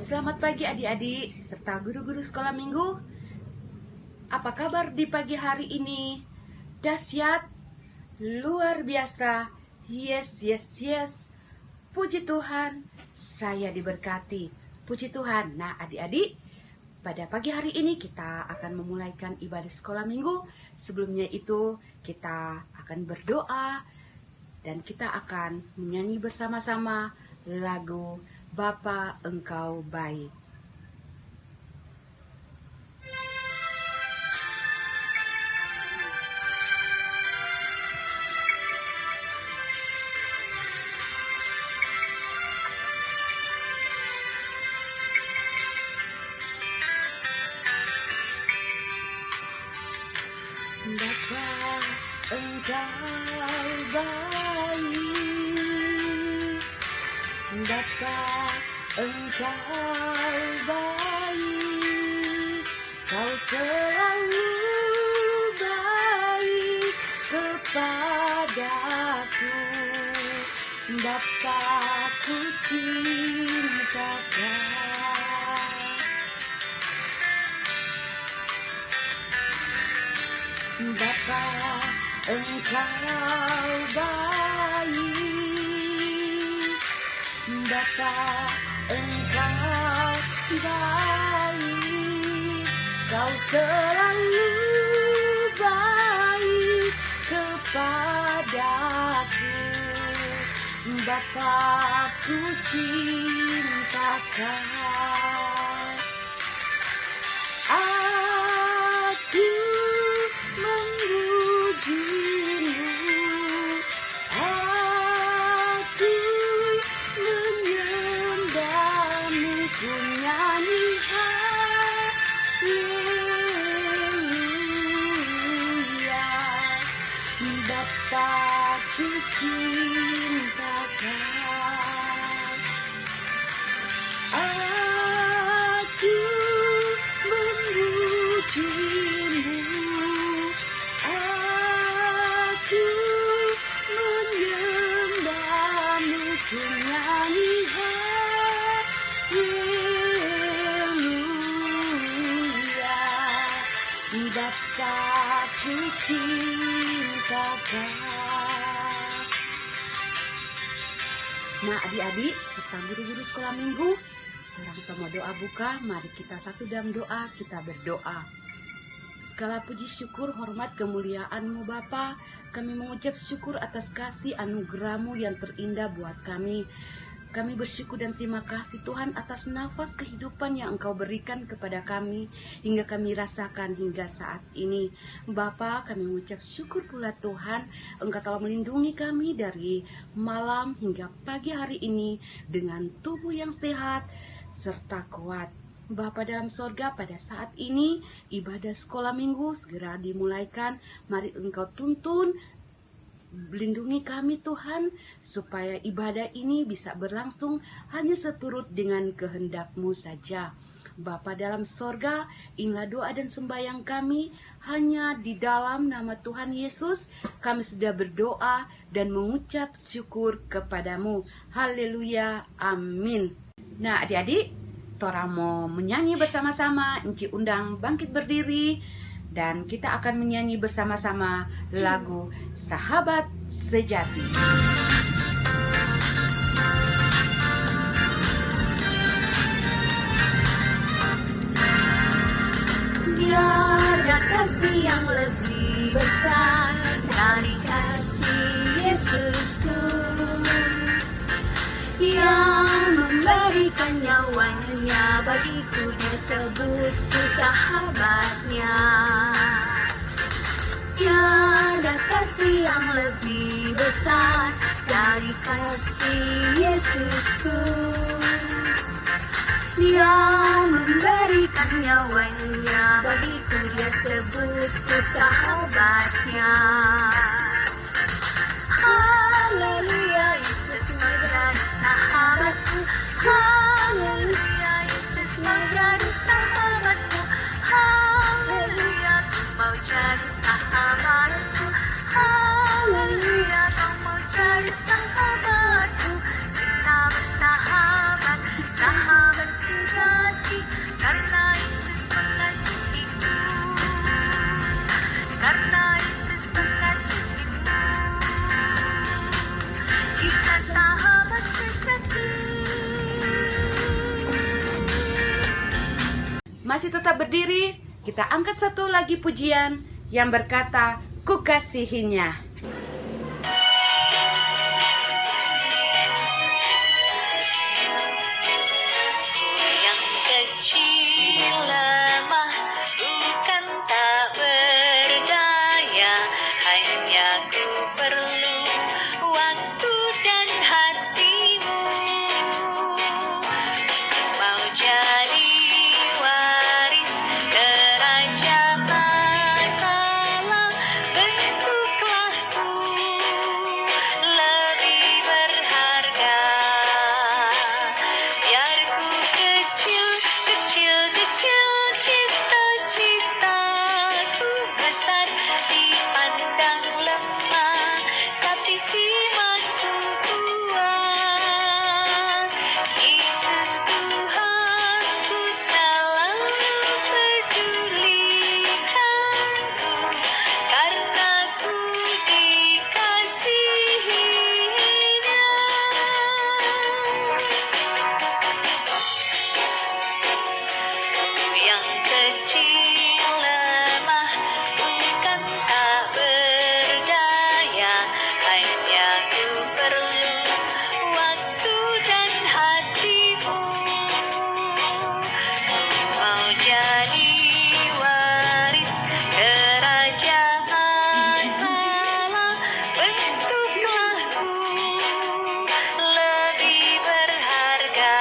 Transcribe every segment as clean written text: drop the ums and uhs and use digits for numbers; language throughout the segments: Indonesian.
Selamat pagi adik-adik serta guru-guru sekolah minggu. Apa kabar di pagi hari ini? Dahsyat, luar biasa. Yes, yes, yes. Puji Tuhan, saya diberkati. Puji Tuhan. Nah adik-adik, pada pagi hari ini kita akan memulaikan ibadah sekolah minggu. Sebelumnya itu kita akan berdoa dan kita akan menyanyi bersama-sama lagu Bapa Engkau Baik. Bapa Engkau baik, Bapa Engkau baik, Kau selalu baik kepadaku. Bapa, ku cinta Kau. Bapa Engkau baik, Bapa Engkau baik, Kau selalu baik kepadaku. Bapa, ku cinta Kau. Aku memujimu, aku menyembahmu, ku nyanyi haleluya. Bapa, ku cinta Kau. Aku memujimu, aku menyembahmu, ku nyanyi haleluya. Bapa, ku cinta Kau. Nah adik-adik serta guru-guru sekolah minggu, dalam semua doa buka, mari kita satu dalam doa, kita berdoa. Segala puji syukur, hormat, kemuliaan-Mu Bapa, kami mengucap syukur atas kasih anugerah-Mu yang terindah buat kami. Kami bersyukur dan terima kasih Tuhan atas nafas kehidupan yang Engkau berikan kepada kami hingga kami rasakan hingga saat ini. Bapa, kami mengucap syukur pula Tuhan, Engkau telah melindungi kami dari malam hingga pagi hari ini dengan tubuh yang sehat serta kuat. Bapa dalam sorga, pada saat ini ibadah sekolah minggu segera dimulaikan. Mari Engkau tuntun, lindungi kami Tuhan, supaya ibadah ini bisa berlangsung hanya seturut dengan kehendak-Mu saja. Bapa dalam sorga, inilah doa dan sembahyang kami, hanya di dalam nama Tuhan Yesus kami sudah berdoa dan mengucap syukur kepadamu. Haleluya, amin. Nah adik-adik, Tora mau menyanyi bersama-sama, Enci undang bangkit berdiri. Dan kita akan menyanyi bersama-sama lagu Sahabat Sejati. Tiada kasih yang lebih besar dari kasih Yesusku, yang memberikan nyawanya bagiku, dia sebutku sahabatnya. Tiada kasih yang lebih besar dari kasih Yesusku, dia memberikan nyawanya bagiku, dia sebutku sahabatnya. Haleluya, Yesus menjadi sahabatku. Haleluya, Yesus menjadi sahabatku. Haleluya, kau mau jadi sahabatku. Haleluya, kau mau jadi sahabatku. Kita bersahabat, sahabat sejati. masih tetap berdiri, kita angkat satu lagi pujian yang berkata, Ku kasihinya. Yang kecil lemah bukan tak berdaya, hanya ku perlu waktu dan hatimu. Mau jadi waris kerajaan Allah, bentuklah ku lebih berharga. Biar ku kecil, kecil, kecil, cita-citaku besar, dipandang lemah, tapi imanku kuat. Yesus Tuhanku selalu pedulikanku, karena ku dikasihinya. Yang kecil lemah bukan tak berdaya, hanya ku perlu waktu dan hatimu. Mau jadi waris kerajaan Allah, bentuklah ku lebih berharga.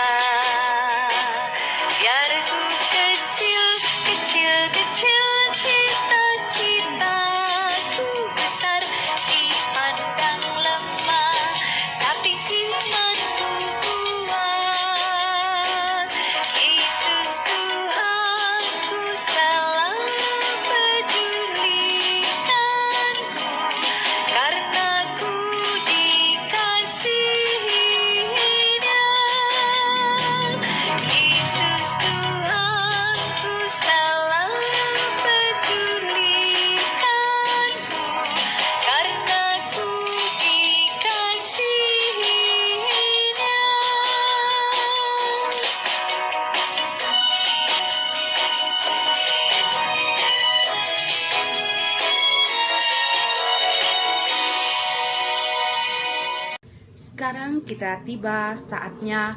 Biar ku kecil, kecil, kecil, cita-citaku besar, dipandang lemah, tapi imanku kuat. Yesus Tuhanku selalu pedulikanku, karena ku dikasihinya. Yesus Tuhanku selalu pedulikanku, karena ku dikasihinya. Sekarang kita tiba saatnya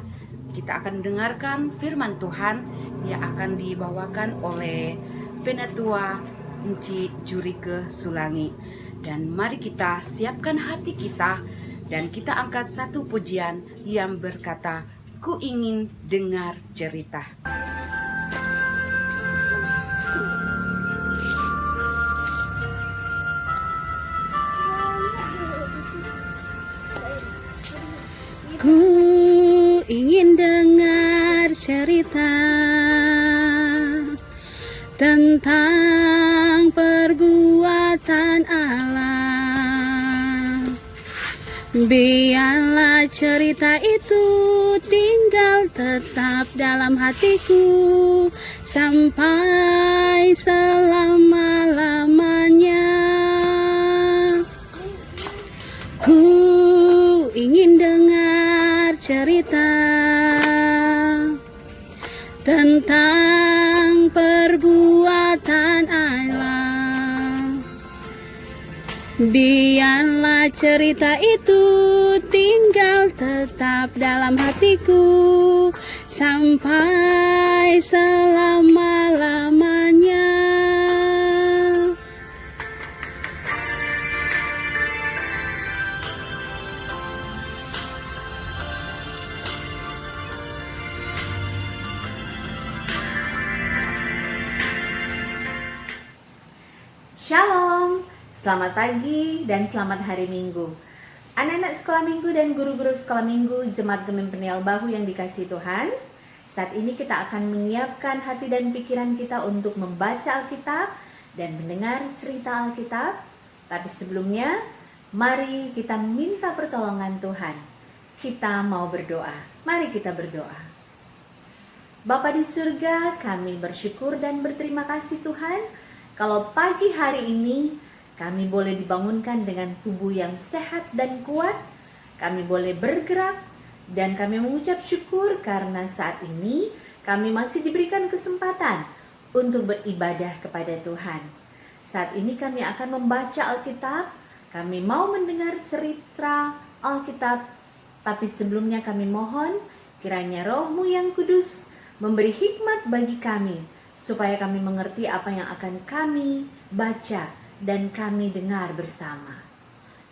kita akan dengarkan firman Tuhan yang akan dibawakan oleh Penatua Enci Jurike Sulangi. Dan mari kita siapkan hati kita dan kita angkat satu pujian yang berkata, Ku ingin dengar cerita. Ku ingin dengar cerita tentang perbuatan Allah. Biarlah cerita itu tinggal tetap dalam hatiku sampai selama-lamanya. Ku ingin dengar cerita tentang perbuatan Allah. Biarlah cerita itu tinggal tetap dalam hatiku sampai selama-lamanya. Shalom, selamat pagi dan selamat hari Minggu. Anak-anak sekolah minggu dan guru-guru sekolah minggu Jemaat Gemim Peniel Bahu yang dikasihi Tuhan. Saat ini kita akan menyiapkan hati dan pikiran kita untuk membaca Alkitab dan mendengar cerita Alkitab. Tapi sebelumnya, mari kita minta pertolongan Tuhan. Kita mau berdoa. Mari kita berdoa. Bapa di surga, kami bersyukur dan berterima kasih Tuhan. Kalau pagi hari ini kami boleh dibangunkan dengan tubuh yang sehat dan kuat, kami boleh bergerak, dan kami mengucap syukur karena saat ini kami masih diberikan kesempatan untuk beribadah kepada Tuhan. Saat ini kami akan membaca Alkitab, kami mau mendengar cerita Alkitab, tapi sebelumnya kami mohon kiranya Roh-Mu yang kudus memberi hikmat bagi kami, supaya kami mengerti apa yang akan kami baca dan kami dengar bersama.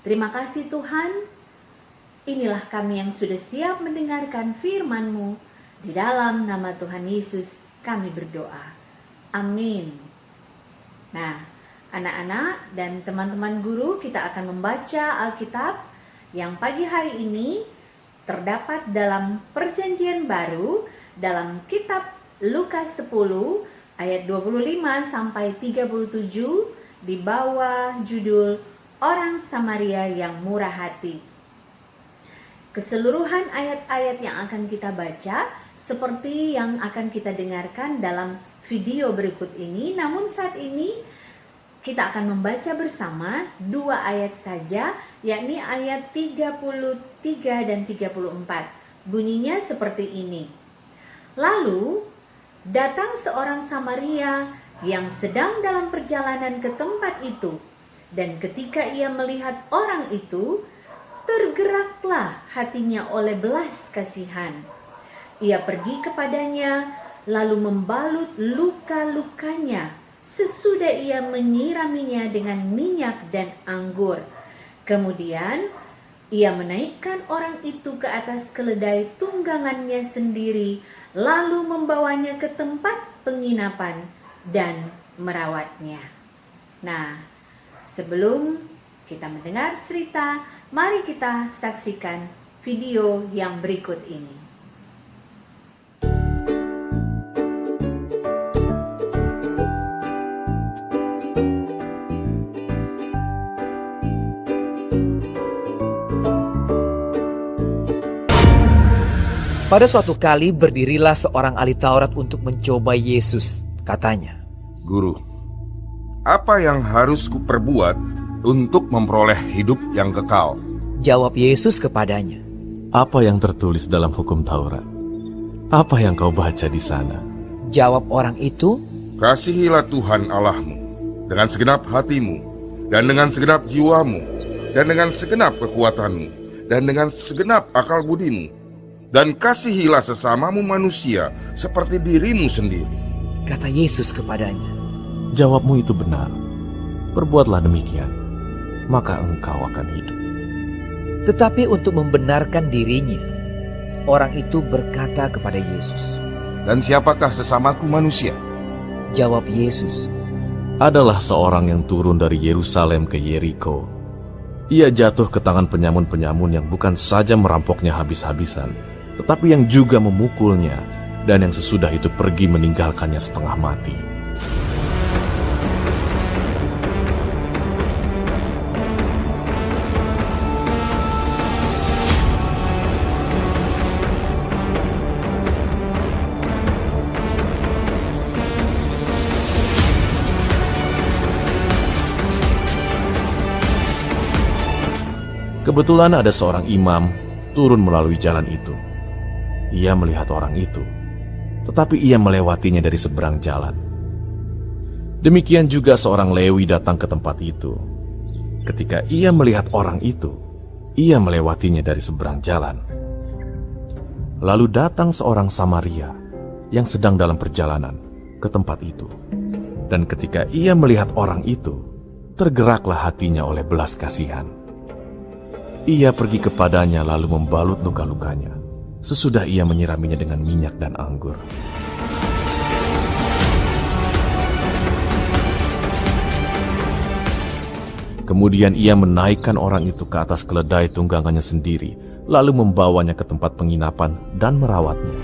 Terima kasih Tuhan, inilah kami yang sudah siap mendengarkan firman-Mu. Di dalam nama Tuhan Yesus kami berdoa. Amin. Nah, anak-anak dan teman-teman guru, kita akan membaca Alkitab yang pagi hari ini terdapat dalam Perjanjian Baru dalam kitab Lukas 10 ayat 25 sampai 37 di bawah judul Orang Samaria yang Murah Hati. Keseluruhan ayat-ayat yang akan kita baca seperti yang akan kita dengarkan dalam video berikut ini, namun saat ini kita akan membaca bersama 2 ayat saja, yakni ayat 33 dan 34. Bunyinya seperti ini. Lalu datang seorang Samaria yang sedang dalam perjalanan ke tempat itu, dan ketika ia melihat orang itu, tergeraklah hatinya oleh belas kasihan. Ia pergi kepadanya, lalu membalut luka-lukanya sesudah ia menyiraminya dengan minyak dan anggur. Kemudian ia menaikkan orang itu ke atas keledai tunggangannya sendiri, lalu membawanya ke tempat penginapan dan merawatnya. Nah, sebelum kita mendengar cerita, mari kita saksikan video yang berikut ini. Pada suatu kali berdirilah seorang ahli Taurat untuk mencoba Yesus. Katanya, Guru, apa yang harus kuperbuat untuk memperoleh hidup yang kekal? jawab Yesus kepadanya. Apa yang tertulis dalam hukum Taurat? Apa yang kau baca di sana? Jawab orang itu, Kasihilah Tuhan Allahmu dengan segenap hatimu, dan dengan segenap jiwamu, dan dengan segenap kekuatanmu, dan dengan segenap akal budimu. Dan kasihilah sesamamu manusia seperti dirimu sendiri. kata Yesus kepadanya. Jawabmu itu benar. Perbuatlah demikian, maka engkau akan hidup. Tetapi untuk membenarkan dirinya, orang itu berkata kepada Yesus. Dan siapakah sesamaku manusia? Jawab Yesus, Adalah seorang yang turun dari Yerusalem ke Yeriko. Ia jatuh ke tangan penyamun-penyamun yang bukan saja merampoknya habis-habisan, tetapi yang juga memukulnya, dan yang sesudah itu pergi meninggalkannya setengah mati. Kebetulan ada seorang imam turun melalui jalan itu. Ia melihat orang itu, tetapi ia melewatinya dari seberang jalan. Demikian juga seorang Lewi datang ke tempat itu. Ketika ia melihat orang itu, ia melewatinya dari seberang jalan. Lalu datang seorang Samaria yang sedang dalam perjalanan ke tempat itu. Dan ketika ia melihat orang itu, tergeraklah hatinya oleh belas kasihan. Ia pergi kepadanya lalu membalut luka-lukanya, sesudah ia menyiraminya dengan minyak dan anggur. Kemudian ia menaikkan orang itu ke atas keledai tunggangannya sendiri, lalu membawanya ke tempat penginapan dan merawatnya.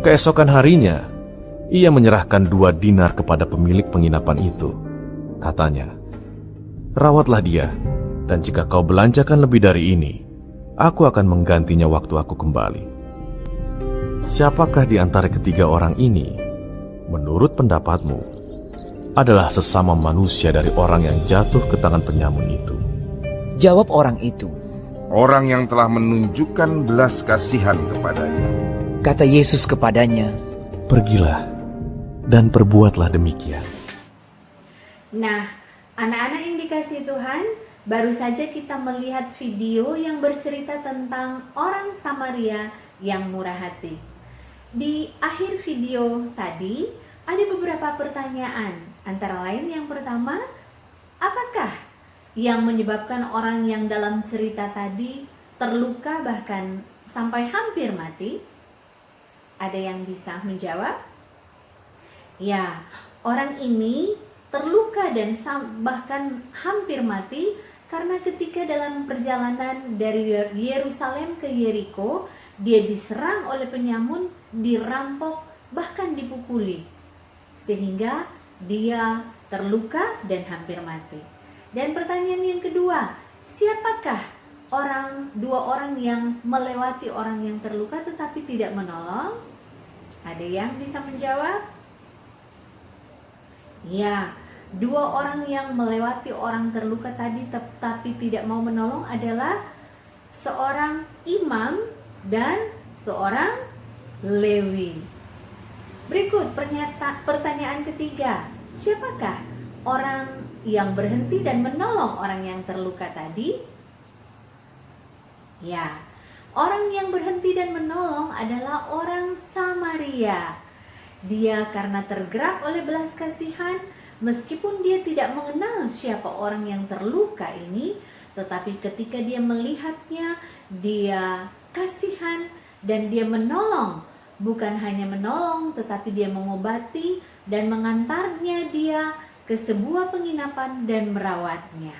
Keesokan harinya, ia menyerahkan 2 dinar kepada pemilik penginapan itu. Katanya, "Rawatlah dia, dan jika kau belanjakan lebih dari ini, aku akan menggantinya waktu aku kembali." Siapakah di antara ketiga orang ini, menurut pendapatmu, adalah sesama manusia dari orang yang jatuh ke tangan penyamun itu? Jawab orang itu, orang yang telah menunjukkan belas kasihan kepadanya. Kata Yesus kepadanya, Pergilah dan perbuatlah demikian. Nah, anak-anak yang dikasihi Tuhan, baru saja kita melihat video yang bercerita tentang orang Samaria yang murah hati. Di akhir video tadi ada beberapa pertanyaan, antara lain yang pertama, apakah yang menyebabkan orang yang dalam cerita tadi terluka bahkan sampai hampir mati? Ada yang bisa menjawab? Ya, orang ini terluka dan bahkan hampir mati karena ketika dalam perjalanan dari Yerusalem ke Yeriko, dia diserang oleh penyamun, dirampok, bahkan dipukuli. Sehingga dia terluka dan hampir mati. Dan pertanyaan yang kedua, siapakah dua orang yang melewati orang yang terluka tetapi tidak menolong? Ada yang bisa menjawab? Ya, dua orang yang melewati orang terluka tadi tetapi tidak mau menolong adalah seorang imam dan seorang Lewi. Berikut pertanyaan ketiga, siapakah orang yang berhenti dan menolong orang yang terluka tadi? Ya, orang yang berhenti dan menolong adalah orang Samaria. Dia karena tergerak oleh belas kasihan, meskipun dia tidak mengenal siapa orang yang terluka ini, tetapi ketika dia melihatnya, dia kasihan dan dia menolong. Bukan hanya menolong, tetapi dia mengobati dan mengantarnya dia ke sebuah penginapan dan merawatnya.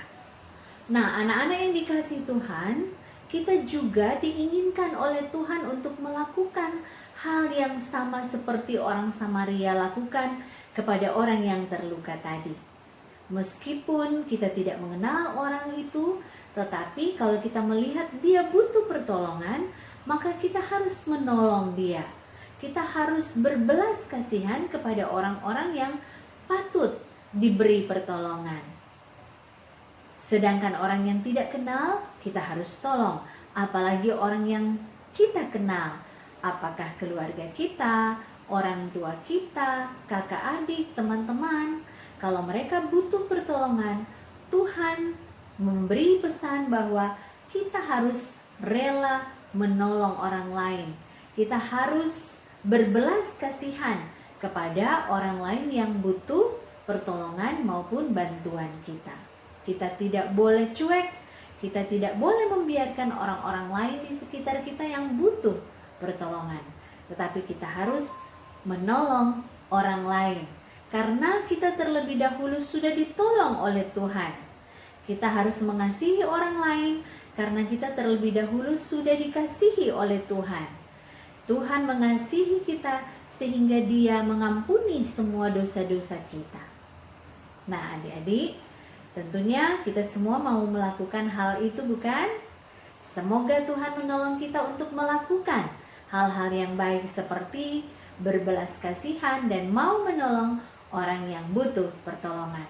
Nah, anak-anak yang dikasihi Tuhan, kita juga diinginkan oleh Tuhan untuk melakukan hal yang sama seperti orang Samaria lakukan kepada orang yang terluka tadi. Meskipun kita tidak mengenal orang itu, tetapi kalau kita melihat dia butuh pertolongan, maka kita harus menolong dia. Kita harus berbelas kasihan kepada orang-orang yang patut diberi pertolongan. Sedangkan orang yang tidak kenal, kita harus tolong. Apalagi orang yang kita kenal. Apakah keluarga kita, orang tua kita, kakak adik, teman-teman. Kalau mereka butuh pertolongan, Tuhan memberi pesan bahwa kita harus rela menolong orang lain. Kita harus berbelas kasihan kepada orang lain yang butuh pertolongan maupun bantuan kita. Kita tidak boleh cuek, kita tidak boleh membiarkan orang-orang lain di sekitar kita yang butuh pertolongan. Tetapi kita harus menolong orang lain. Karena kita terlebih dahulu sudah ditolong oleh Tuhan. Kita harus mengasihi orang lain karena kita terlebih dahulu sudah dikasihi oleh Tuhan. Tuhan mengasihi kita sehingga Dia mengampuni semua dosa-dosa kita. Nah, adik-adik, tentunya kita semua mau melakukan hal itu, bukan? Semoga Tuhan menolong kita untuk melakukan hal-hal yang baik seperti berbelas kasihan dan mau menolong orang yang butuh pertolongan.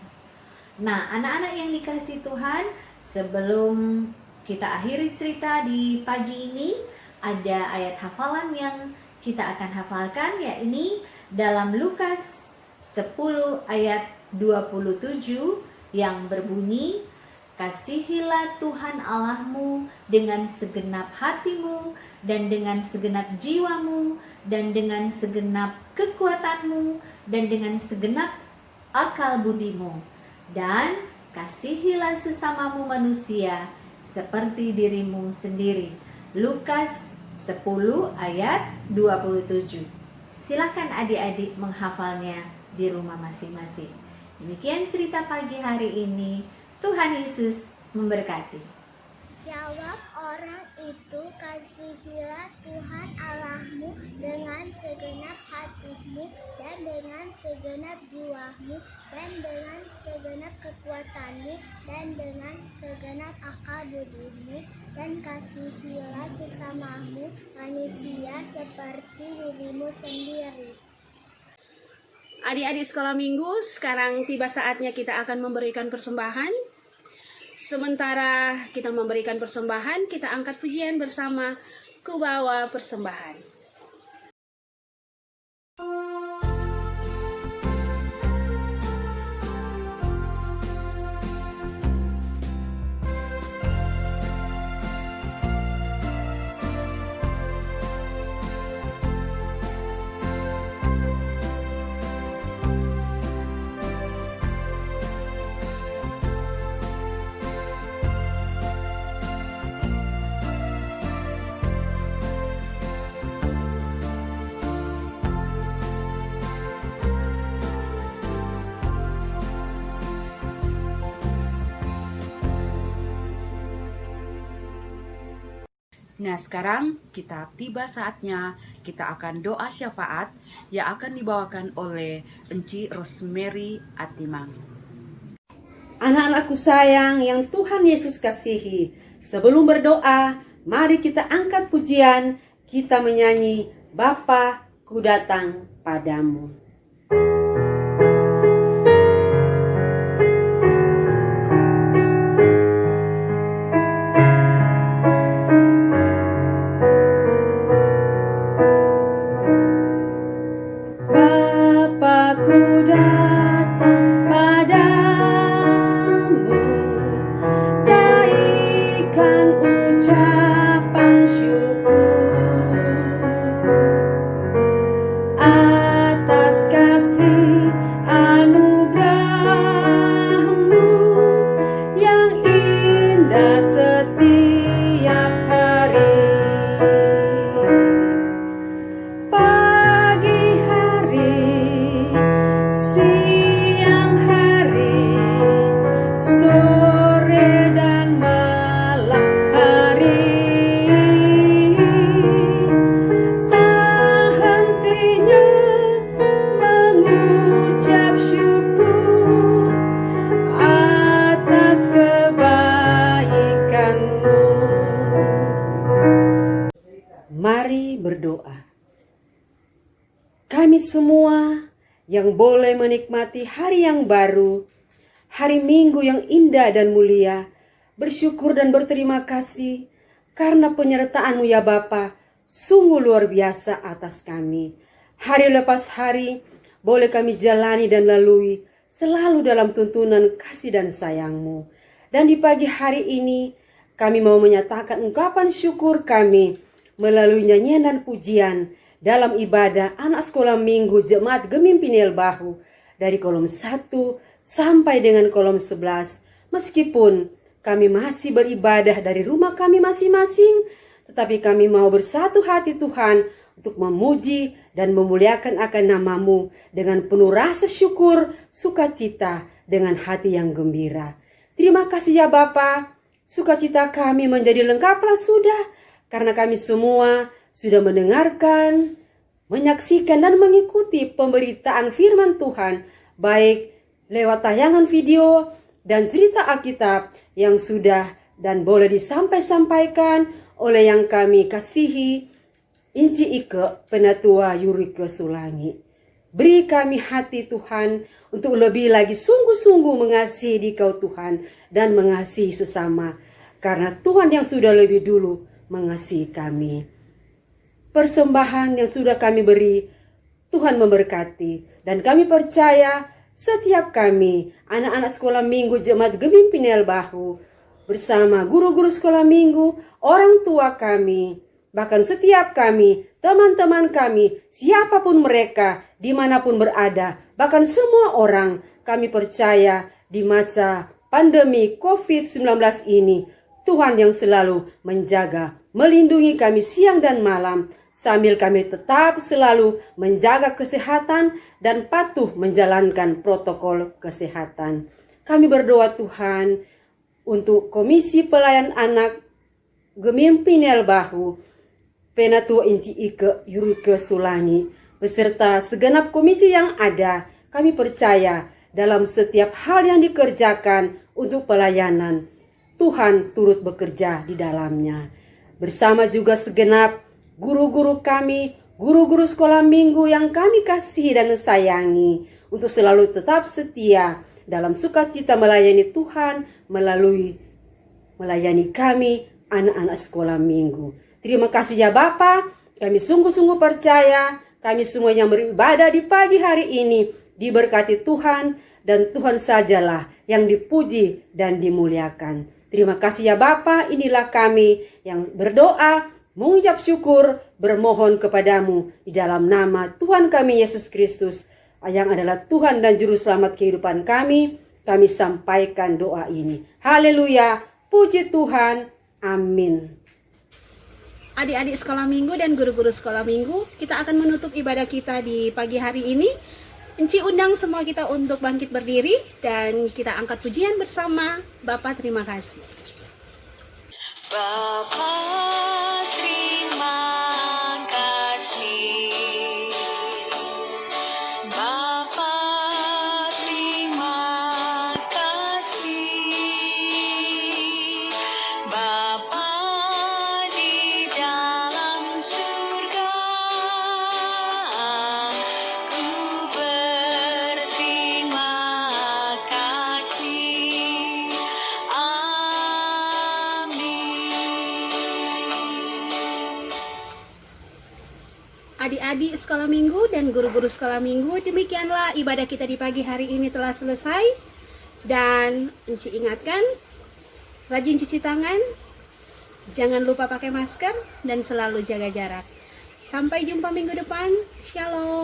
Nah, anak-anak yang dikasihi Tuhan, sebelum kita akhiri cerita di pagi ini, ada ayat hafalan yang kita akan hafalkan, yakni dalam Lukas 10 ayat 27 yang berbunyi, kasihilah Tuhan Allahmu dengan segenap hatimu dan dengan segenap jiwamu dan dengan segenap kekuatanmu dan dengan segenap akal budimu, dan kasihilah sesamamu manusia seperti dirimu sendiri. Lukas 10 ayat 27. Silakan adik-adik menghafalnya di rumah masing-masing. Demikian cerita pagi hari ini. Tuhan Yesus memberkati. Jawab orang itu, kasihilah Tuhan Allahmu dengan segenap hatimu dan dengan segenap jiwamu dan dengan segenap kekuatanmu dan dengan segenap akal budimu, dan kasihilah sesamamu manusia seperti dirimu sendiri. Adik-adik sekolah minggu, sekarang tiba saatnya kita akan memberikan persembahan. Sementara kita memberikan persembahan, kita angkat pujian bersama Ku Bawa Persembahan. Nah, sekarang kita tiba saatnya kita akan doa syafaat yang akan dibawakan oleh Enci Rosemary Atimang. Anak-anakku sayang yang Tuhan Yesus kasihi, sebelum berdoa, mari kita angkat pujian, kita menyanyi Bapa, ku datang padamu. Mari berdoa. Kami semua yang boleh menikmati hari yang baru, hari Minggu yang indah dan mulia, bersyukur dan berterima kasih karena penyertaan-Mu ya Bapa, sungguh luar biasa atas kami. Hari lepas hari boleh kami jalani dan lalui selalu dalam tuntunan kasih dan sayang-Mu. Dan di pagi hari ini kami mau menyatakan ungkapan syukur kami melalui nyanyian dan pujian dalam ibadah anak sekolah minggu Jemaat Gemim Pinel Bahu dari kolom 1 sampai dengan kolom 11. Meskipun kami masih beribadah dari rumah kami masing-masing, tetapi kami mau bersatu hati Tuhan untuk memuji dan memuliakan akan nama-Mu dengan penuh rasa syukur, sukacita, dengan hati yang gembira. Terima kasih ya Bapa, sukacita kami menjadi lengkaplah sudah, karena kami semua sudah mendengarkan, menyaksikan dan mengikuti pemberitaan firman Tuhan, baik lewat tayangan video dan cerita Alkitab yang sudah dan boleh disampaikan oleh yang kami kasihi, Inci Ike Penatua Yurike Sulangi. Beri kami hati Tuhan untuk lebih lagi sungguh-sungguh mengasihi Dikau Tuhan dan mengasihi sesama, karena Tuhan yang sudah lebih dulu mengasihi kami. Persembahan yang sudah kami beri, Tuhan memberkati, dan kami percaya setiap kami, anak-anak sekolah minggu Jemaat Gemim Pinel Bahu, bersama guru-guru sekolah minggu, orang tua kami, bahkan setiap kami, teman-teman kami, siapapun mereka, dimanapun berada, bahkan semua orang, kami percaya di masa pandemi COVID-19 ini, Tuhan yang selalu menjaga, melindungi kami siang dan malam, sambil kami tetap selalu menjaga kesehatan dan patuh menjalankan protokol kesehatan. Kami berdoa Tuhan untuk Komisi Pelayan Anak Gemim Pinel Bahu, Penatua Inci Ike Yurike Sulangi, beserta segenap komisi yang ada. Kami percaya dalam setiap hal yang dikerjakan untuk pelayanan, Tuhan turut bekerja di dalamnya. Bersama juga segenap guru-guru kami, guru-guru sekolah minggu yang kami kasihi dan sayangi, untuk selalu tetap setia dalam sukacita melayani Tuhan melalui melayani kami anak-anak sekolah minggu. Terima kasih ya Bapa, kami sungguh-sungguh percaya kami semua yang beribadah di pagi hari ini diberkati Tuhan dan Tuhan sajalah yang dipuji dan dimuliakan. Terima kasih ya Bapa, inilah kami yang berdoa, mengucap syukur, bermohon kepadamu di dalam nama Tuhan kami Yesus Kristus yang adalah Tuhan dan Juru Selamat kehidupan kami sampaikan doa ini. Haleluya, puji Tuhan, amin. Adik-adik sekolah minggu dan guru-guru sekolah minggu, kita akan menutup ibadah kita di pagi hari ini. Enci undang semua kita untuk bangkit berdiri dan kita angkat pujian bersama. Bapak terima kasih. Bapa terima kasih, Bapa terima kasih, Bapa di dalam surga, ku berterima kasih. Adik-adik sekolah minggu dan guru-guru sekolah minggu, demikianlah ibadah kita di pagi hari ini telah selesai. Dan Enci ingatkan, rajin cuci tangan, jangan lupa pakai masker, dan selalu jaga jarak. Sampai jumpa minggu depan. Shalom.